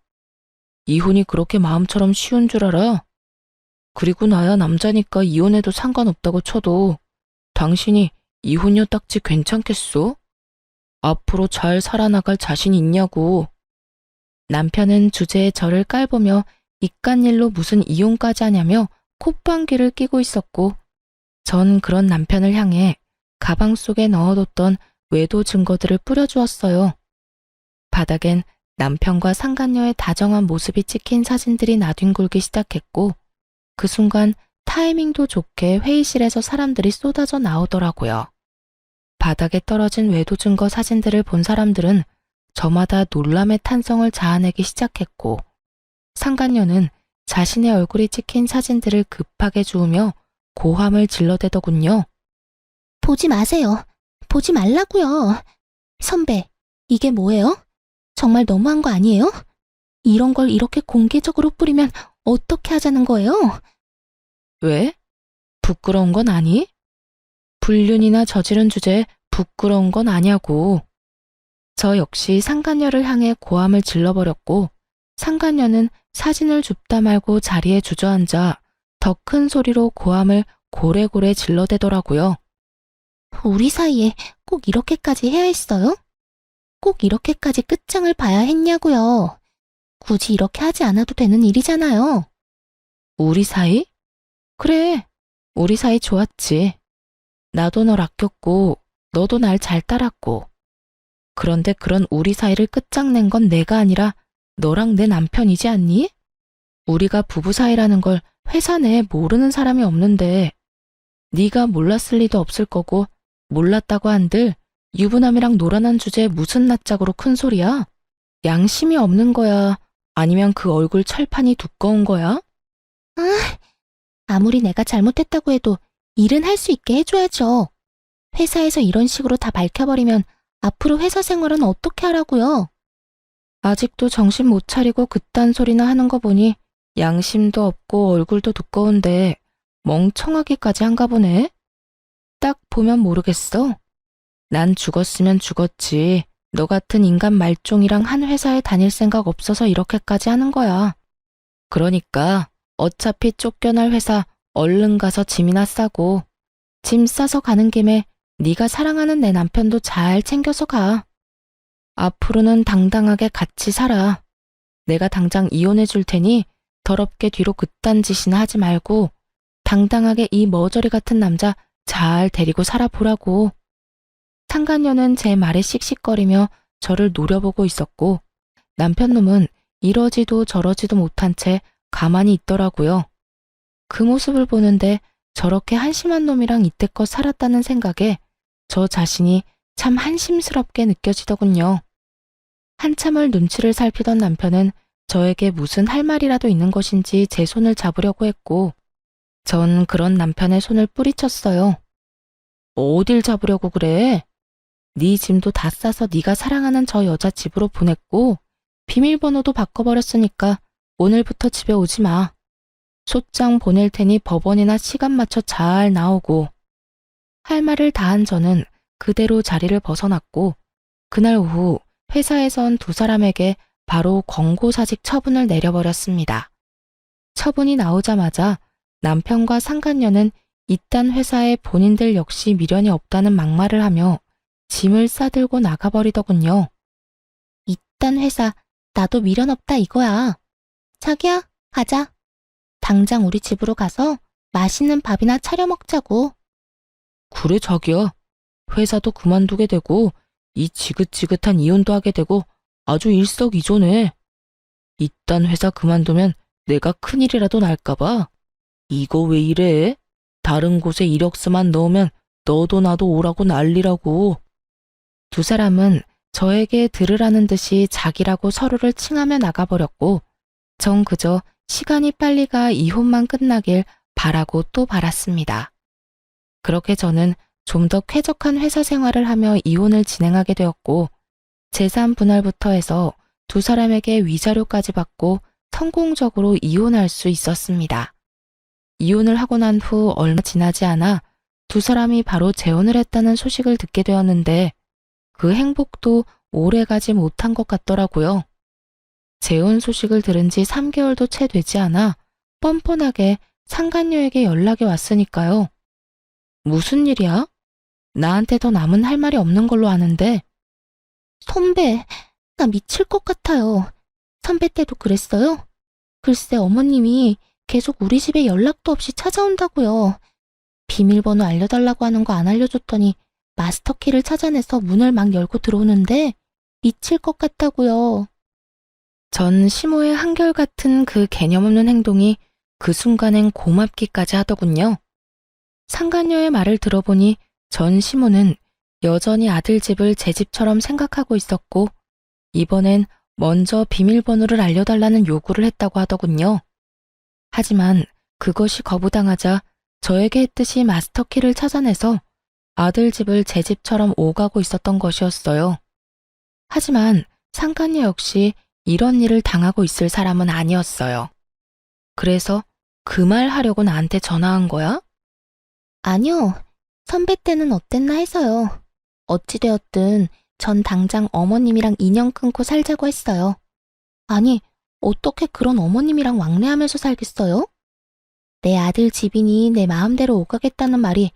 이혼이 그렇게 마음처럼 쉬운 줄 알아? 그리고 나야 남자니까 이혼해도 상관없다고 쳐도 당신이 이혼녀 딱지 괜찮겠어? 앞으로 잘 살아나갈 자신 있냐고. 남편은 주제에 저를 깔보며 이깟일로 무슨 이혼까지 하냐며 콧방귀를 뀌고 있었고 전 그런 남편을 향해 가방 속에 넣어뒀던 외도 증거들을 뿌려주었어요. 바닥엔 남편과 상간녀의 다정한 모습이 찍힌 사진들이 나뒹굴기 시작했고 그 순간 타이밍도 좋게 회의실에서 사람들이 쏟아져 나오더라고요. 바닥에 떨어진 외도 증거 사진들을 본 사람들은 저마다 놀람의 탄성을 자아내기 시작했고 상간녀는 자신의 얼굴이 찍힌 사진들을 급하게 주우며 고함을 질러대더군요. 보지 마세요. 보지 말라고요. 선배, 이게 뭐예요? 정말 너무한 거 아니에요? 이런 걸 이렇게 공개적으로 뿌리면 어떻게 하자는 거예요? 왜? 부끄러운 건 아니? 불륜이나 저지른 주제에 부끄러운 건 아냐고. 저 역시 상간녀를 향해 고함을 질러버렸고 상간녀는 사진을 줍다 말고 자리에 주저앉아 더 큰 소리로 고함을 고래고래 질러대더라고요. 우리 사이에 꼭 이렇게까지 해야 했어요? 꼭 이렇게까지 끝장을 봐야 했냐고요. 굳이 이렇게 하지 않아도 되는 일이잖아요. 우리 사이? 그래, 우리 사이 좋았지. 나도 널 아꼈고 너도 날 잘 따랐고. 그런데 그런 우리 사이를 끝장낸 건 내가 아니라 너랑 내 남편이지 않니? 우리가 부부 사이라는 걸 회사 내에 모르는 사람이 없는데 네가 몰랐을 리도 없을 거고 몰랐다고 한들 유부남이랑 놀아난 주제에 무슨 낯짝으로 큰 소리야? 양심이 없는 거야? 아니면 그 얼굴 철판이 두꺼운 거야? 아무리 내가 잘못했다고 해도 일은 할 수 있게 해줘야죠. 회사에서 이런 식으로 다 밝혀버리면 앞으로 회사 생활은 어떻게 하라고요? 아직도 정신 못 차리고 그딴 소리나 하는 거 보니 양심도 없고 얼굴도 두꺼운데 멍청하기까지 한가 보네. 딱 보면 모르겠어. 난 죽었으면 죽었지. 너 같은 인간 말종이랑 한 회사에 다닐 생각 없어서 이렇게까지 하는 거야. 그러니까 어차피 쫓겨날 회사 얼른 가서 짐이나 싸고 짐 싸서 가는 김에 네가 사랑하는 내 남편도 잘 챙겨서 가. 앞으로는 당당하게 같이 살아. 내가 당장 이혼해 줄 테니 더럽게 뒤로 그딴 짓이나 하지 말고 당당하게 이 머저리 같은 남자 잘 데리고 살아보라고. 상간녀는 제 말에 씩씩거리며 저를 노려보고 있었고 남편놈은 이러지도 저러지도 못한 채 가만히 있더라고요. 그 모습을 보는데 저렇게 한심한 놈이랑 이때껏 살았다는 생각에 저 자신이 참 한심스럽게 느껴지더군요. 한참을 눈치를 살피던 남편은 저에게 무슨 할 말이라도 있는 것인지 제 손을 잡으려고 했고, 전 그런 남편의 손을 뿌리쳤어요. 어딜 잡으려고 그래? 네 짐도 다 싸서 네가 사랑하는 저 여자 집으로 보냈고, 비밀번호도 바꿔버렸으니까 오늘부터 집에 오지 마. 소장 보낼 테니 법원이나 시간 맞춰 잘 나오고. 할 말을 다한 저는 그대로 자리를 벗어났고, 그날 오후 회사에선 두 사람에게 바로 권고사직 처분을 내려버렸습니다. 처분이 나오자마자 남편과 상간녀는 이딴 회사에 본인들 역시 미련이 없다는 막말을 하며 짐을 싸들고 나가버리더군요. 이딴 회사, 나도 미련 없다 이거야. 자기야, 가자. 당장 우리 집으로 가서 맛있는 밥이나 차려 먹자고. 그래 자기야. 회사도 그만두게 되고 이 지긋지긋한 이혼도 하게 되고 아주 일석이조네. 이딴 회사 그만두면 내가 큰일이라도 날까봐. 이거 왜 이래? 다른 곳에 이력서만 넣으면 너도 나도 오라고 난리라고. 두 사람은 저에게 들으라는 듯이 자기라고 서로를 칭하며 나가버렸고, 전 그저 시간이 빨리 가 이혼만 끝나길 바라고 또 바랐습니다. 그렇게 저는 좀 더 쾌적한 회사 생활을 하며 이혼을 진행하게 되었고, 재산 분할부터 해서 두 사람에게 위자료까지 받고 성공적으로 이혼할 수 있었습니다. 이혼을 하고 난 후 얼마 지나지 않아 두 사람이 바로 재혼을 했다는 소식을 듣게 되었는데, 그 행복도 오래가지 못한 것 같더라고요. 재혼 소식을 들은 지 3개월도 채 되지 않아 뻔뻔하게 상간녀에게 연락이 왔으니까요. 무슨 일이야? 나한테 더 남은 할 말이 없는 걸로 아는데. 선배, 나 미칠 것 같아요. 선배 때도 그랬어요? 글쎄 어머님이 계속 우리 집에 연락도 없이 찾아온다고요. 비밀번호 알려달라고 하는 거 안 알려줬더니 마스터키를 찾아내서 문을 막 열고 들어오는데 미칠 것 같다고요. 전 시모의 한결같은 그 개념 없는 행동이 그 순간엔 고맙기까지 하더군요. 상간녀의 말을 들어보니 전 시모는 여전히 아들 집을 제 집처럼 생각하고 있었고, 이번엔 먼저 비밀번호를 알려달라는 요구를 했다고 하더군요. 하지만 그것이 거부당하자 저에게 했듯이 마스터키를 찾아내서 아들 집을 제 집처럼 오가고 있었던 것이었어요. 하지만 상간녀 역시 이런 일을 당하고 있을 사람은 아니었어요. 그래서 그 말 하려고 나한테 전화한 거야? 아니요. 선배 때는 어땠나 해서요. 어찌되었든 전 당장 어머님이랑 인연 끊고 살자고 했어요. 아니, 어떻게 그런 어머님이랑 왕래하면서 살겠어요? 내 아들 집이니 내 마음대로 오가겠다는 말이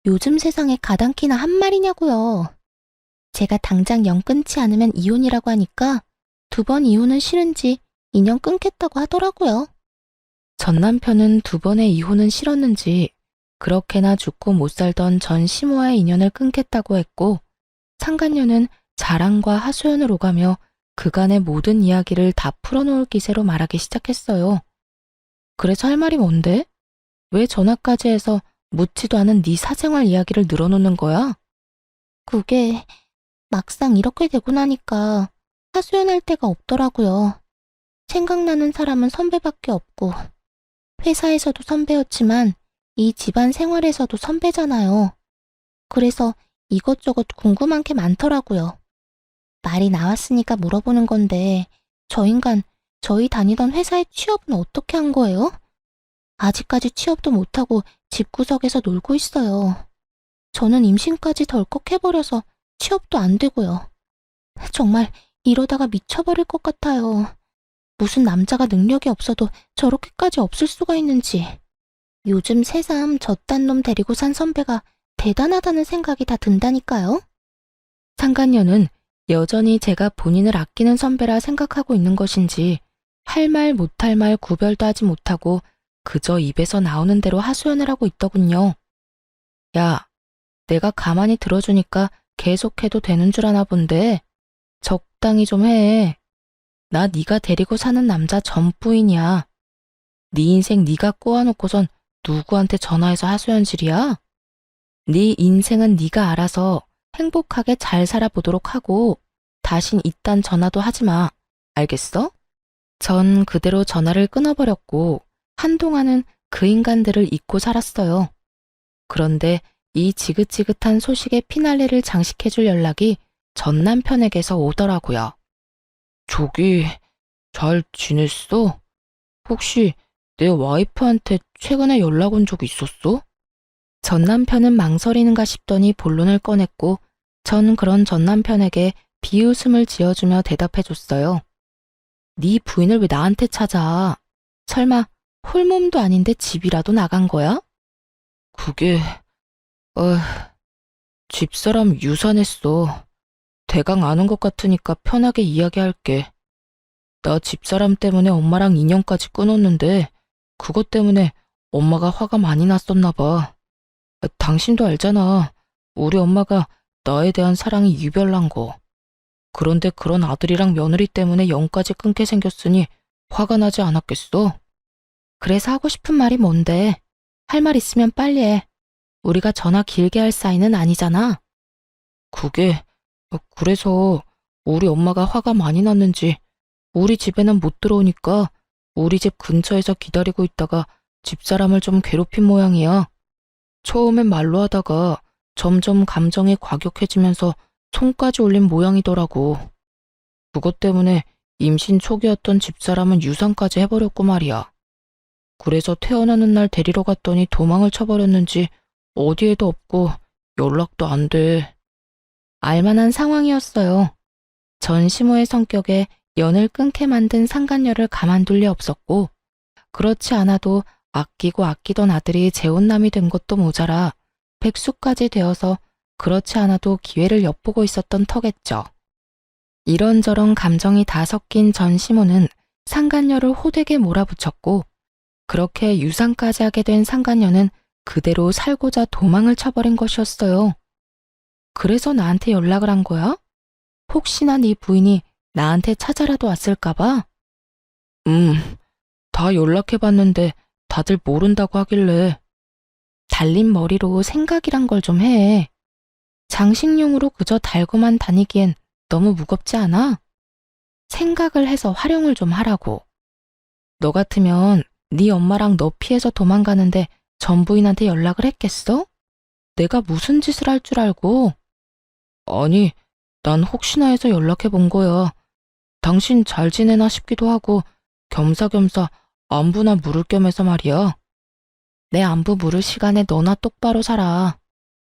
요즘 세상에 가당키나 한 말이냐고요. 제가 당장 영 끊지 않으면 이혼이라고 하니까 2번 이혼은 싫은지 인연 끊겠다고 하더라고요. 전 남편은 2번의 이혼은 싫었는지 그렇게나 죽고 못 살던 전 시모와의 인연을 끊겠다고 했고, 상간녀는 자랑과 하소연을 오가며 그간의 모든 이야기를 다 풀어놓을 기세로 말하기 시작했어요. 그래서 할 말이 뭔데? 왜 전화까지 해서 묻지도 않은 네 사생활 이야기를 늘어놓는 거야? 그게 막상 이렇게 되고 나니까 하소연할 데가 없더라고요. 생각나는 사람은 선배밖에 없고, 회사에서도 선배였지만 이 집안 생활에서도 선배잖아요. 그래서 이것저것 궁금한 게 많더라고요. 말이 나왔으니까 물어보는 건데, 저 인간 저희 다니던 회사의 취업은 어떻게 한 거예요? 아직까지 취업도 못하고 집구석에서 놀고 있어요. 저는 임신까지 덜컥 해버려서 취업도 안 되고요. 정말 이러다가 미쳐버릴 것 같아요. 무슨 남자가 능력이 없어도 저렇게까지 없을 수가 있는지. 요즘 새삼 저딴 놈 데리고 산 선배가 대단하다는 생각이 다 든다니까요. 상간녀는 여전히 제가 본인을 아끼는 선배라 생각하고 있는 것인지 할 말 못할 말 구별도 하지 못하고 그저 입에서 나오는 대로 하소연을 하고 있더군요. 야, 내가 가만히 들어주니까 계속해도 되는 줄 아나 본데 적당히 좀 해. 나 네가 데리고 사는 남자 전부인이야. 네 인생 네가 꼬아놓고선 누구한테 전화해서 하소연질이야? 네 인생은 네가 알아서 행복하게 잘 살아보도록 하고 다신 이딴 전화도 하지 마. 알겠어? 전 그대로 전화를 끊어버렸고 한동안은 그 인간들을 잊고 살았어요. 그런데 이 지긋지긋한 소식의 피날레를 장식해줄 연락이 전 남편에게서 오더라고요. 저기, 잘 지냈어? 혹시 내 와이프한테 최근에 연락 온 적 있었어? 전 남편은 망설이는가 싶더니 본론을 꺼냈고 전 그런 전 남편에게 비웃음을 지어주며 대답해줬어요. 네 부인을 왜 나한테 찾아? 설마 홀몸도 아닌데 집이라도 나간 거야? 그게, 집사람 유산했어. 대강 아는 것 같으니까 편하게 이야기할게. 나 집사람 때문에 엄마랑 인연까지 끊었는데 그것 때문에 엄마가 화가 많이 났었나 봐. 당신도 알잖아. 우리 엄마가 나에 대한 사랑이 유별난 거. 그런데 그런 아들이랑 며느리 때문에 영까지 끊게 생겼으니 화가 나지 않았겠어? 그래서 하고 싶은 말이 뭔데? 할 말 있으면 빨리 해. 우리가 전화 길게 할 사이는 아니잖아. 그게, 그래서 우리 엄마가 화가 많이 났는지 우리 집에는 못 들어오니까 우리 집 근처에서 기다리고 있다가 집사람을 좀 괴롭힌 모양이야. 처음엔 말로 하다가 점점 감정이 과격해지면서 손까지 올린 모양이더라고. 그것 때문에 임신 초기였던 집사람은 유산까지 해버렸고 말이야. 그래서 태어나는 날 데리러 갔더니 도망을 쳐버렸는지 어디에도 없고 연락도 안 돼. 알만한 상황이었어요. 전 시모의 성격에 연을 끊게 만든 상간녀를 가만둘 리 없었고 그렇지 않아도 아끼고 아끼던 아들이 재혼남이 된 것도 모자라 백수까지 되어서 그렇지 않아도 기회를 엿보고 있었던 터겠죠. 이런저런 감정이 다 섞인 전 시모는 상간녀를 호되게 몰아붙였고 그렇게 유산까지 하게 된 상간녀는 그대로 살고자 도망을 쳐버린 것이었어요. 그래서 나한테 연락을 한 거야? 혹시나 네 부인이 나한테 찾아라도 왔을까봐? 다 연락해봤는데 다들 모른다고 하길래. 달린 머리로 생각이란 걸 좀 해. 장식용으로 그저 달고만 다니기엔 너무 무겁지 않아? 생각을 해서 활용을 좀 하라고. 너 같으면 네 엄마랑 너 피해서 도망가는데 전 부인한테 연락을 했겠어? 내가 무슨 짓을 할 줄 알고? 아니, 난 혹시나 해서 연락해 본 거야. 당신 잘 지내나 싶기도 하고 겸사겸사 안부나 물을 겸해서 말이야. 내 안부 물을 시간에 너나 똑바로 살아.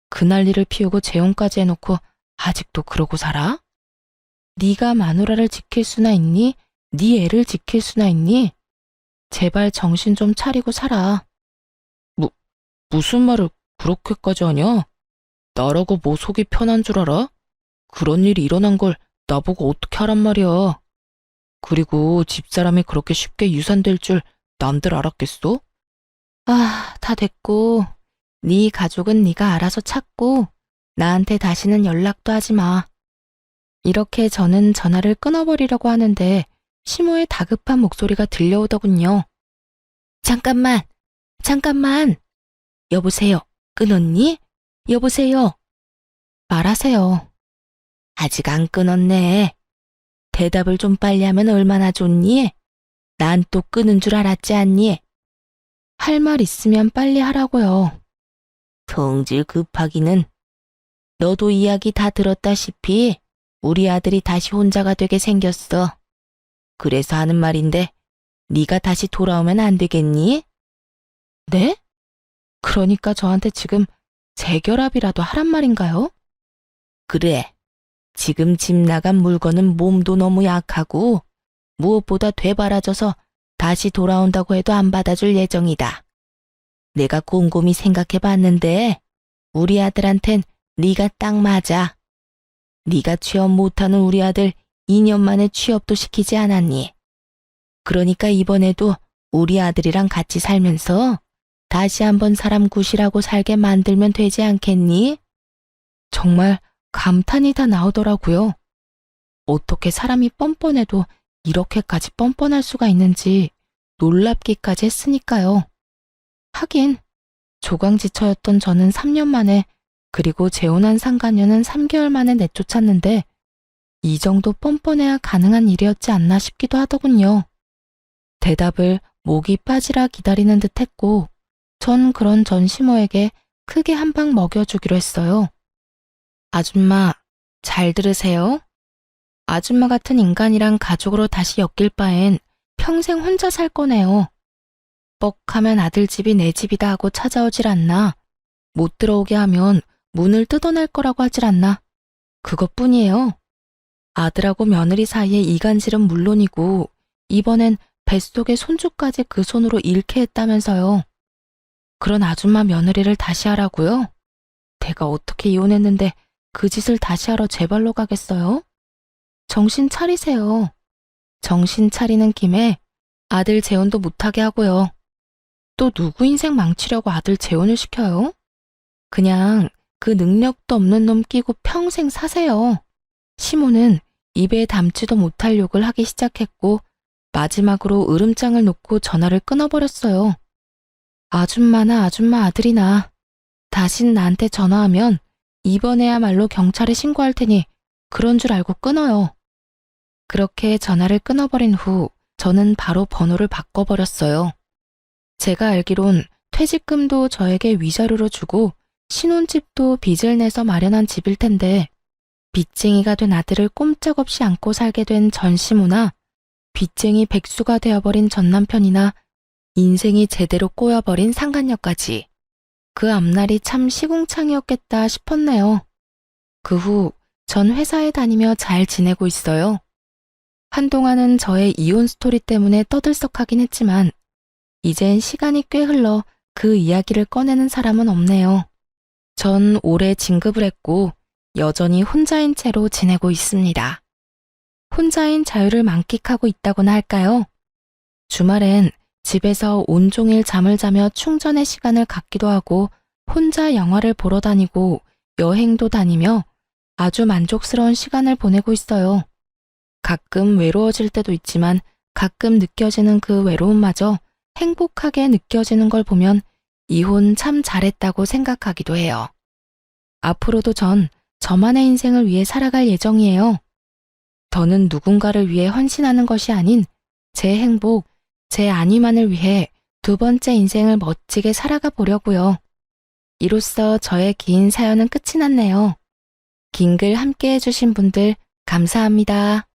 그 난리를 피우고 재혼까지 해놓고 아직도 그러고 살아? 네가 마누라를 지킬 수나 있니? 네 애를 지킬 수나 있니? 제발 정신 좀 차리고 살아. 무슨 말을 그렇게까지 하냐? 나라고 뭐 속이 편한 줄 알아? 그런 일이 일어난 걸 나보고 어떻게 하란 말이야. 그리고 집사람이 그렇게 쉽게 유산될 줄 남들 알았겠어? 다 됐고. 네 가족은 네가 알아서 찾고 나한테 다시는 연락도 하지 마. 이렇게 저는 전화를 끊어버리려고 하는데 시모의 다급한 목소리가 들려오더군요. 잠깐만. 여보세요. 끊었니? 여보세요. 말하세요. 아직 안 끊었네. 대답을 좀 빨리 하면 얼마나 좋니? 난 또 끊은 줄 알았지 않니? 할 말 있으면 빨리 하라고요. 성질 급하기는. 너도 이야기 다 들었다시피 우리 아들이 다시 혼자가 되게 생겼어. 그래서 하는 말인데 네가 다시 돌아오면 안 되겠니? 네? 그러니까 저한테 지금 재결합이라도 하란 말인가요? 그래. 지금 집 나간 물건은 몸도 너무 약하고 무엇보다 되바라져서 다시 돌아온다고 해도 안 받아줄 예정이다. 내가 곰곰이 생각해봤는데 우리 아들한텐 네가 딱 맞아. 네가 취업 못하는 우리 아들 2년 만에 취업도 시키지 않았니? 그러니까 이번에도 우리 아들이랑 같이 살면서 다시 한번 사람 구실하고 살게 만들면 되지 않겠니? 정말 감탄이 다 나오더라고요. 어떻게 사람이 뻔뻔해도 이렇게까지 뻔뻔할 수가 있는지 놀랍기까지 했으니까요. 하긴 조강지처였던 저는 3년 만에 그리고 재혼한 상간녀는 3개월 만에 내쫓았는데 이 정도 뻔뻔해야 가능한 일이었지 않나 싶기도 하더군요. 대답을 목이 빠지라 기다리는 듯 했고, 전 그런 전시모에게 크게 한 방 먹여주기로 했어요. 아줌마, 잘 들으세요. 아줌마 같은 인간이랑 가족으로 다시 엮일 바엔 평생 혼자 살 거네요. 뻑하면 아들 집이 내 집이다 하고 찾아오질 않나. 못 들어오게 하면 문을 뜯어낼 거라고 하질 않나. 그것뿐이에요. 아들하고 며느리 사이의 이간질은 물론이고 이번엔 뱃속의 손주까지 그 손으로 잃게 했다면서요. 그런 아줌마 며느리를 다시 하라고요? 내가 어떻게 이혼했는데 그 짓을 다시 하러 제 발로 가겠어요? 정신 차리세요. 정신 차리는 김에 아들 재혼도 못하게 하고요. 또 누구 인생 망치려고 아들 재혼을 시켜요? 그냥 그 능력도 없는 놈 끼고 평생 사세요. 시모는 입에 담지도 못할 욕을 하기 시작했고 마지막으로 으름장을 놓고 전화를 끊어버렸어요. 아줌마나 아줌마 아들이나 다신 나한테 전화하면 이번에야말로 경찰에 신고할 테니 그런 줄 알고 끊어요. 그렇게 전화를 끊어버린 후 저는 바로 번호를 바꿔버렸어요. 제가 알기론 퇴직금도 저에게 위자료로 주고 신혼집도 빚을 내서 마련한 집일 텐데 빚쟁이가 된 아들을 꼼짝없이 안고 살게 된 전시모나 빚쟁이 백수가 되어버린 전남편이나 인생이 제대로 꼬여버린 상간녀까지 그 앞날이 참 시궁창이었겠다 싶었네요. 그 후 전 회사에 다니며 잘 지내고 있어요. 한동안은 저의 이혼 스토리 때문에 떠들썩하긴 했지만 이젠 시간이 꽤 흘러 그 이야기를 꺼내는 사람은 없네요. 전 올해 진급을 했고 여전히 혼자인 채로 지내고 있습니다. 혼자인 자유를 만끽하고 있다고나 할까요? 주말엔 집에서 온종일 잠을 자며 충전의 시간을 갖기도 하고 혼자 영화를 보러 다니고 여행도 다니며 아주 만족스러운 시간을 보내고 있어요. 가끔 외로워질 때도 있지만 가끔 느껴지는 그 외로움마저 행복하게 느껴지는 걸 보면 이혼 참 잘했다고 생각하기도 해요. 앞으로도 전 저만의 인생을 위해 살아갈 예정이에요. 더는 누군가를 위해 헌신하는 것이 아닌 제 행복, 제 안위만을 위해 두 번째 인생을 멋지게 살아가 보려고요. 이로써 저의 긴 사연은 끝이 났네요. 긴 글 함께 해주신 분들 감사합니다.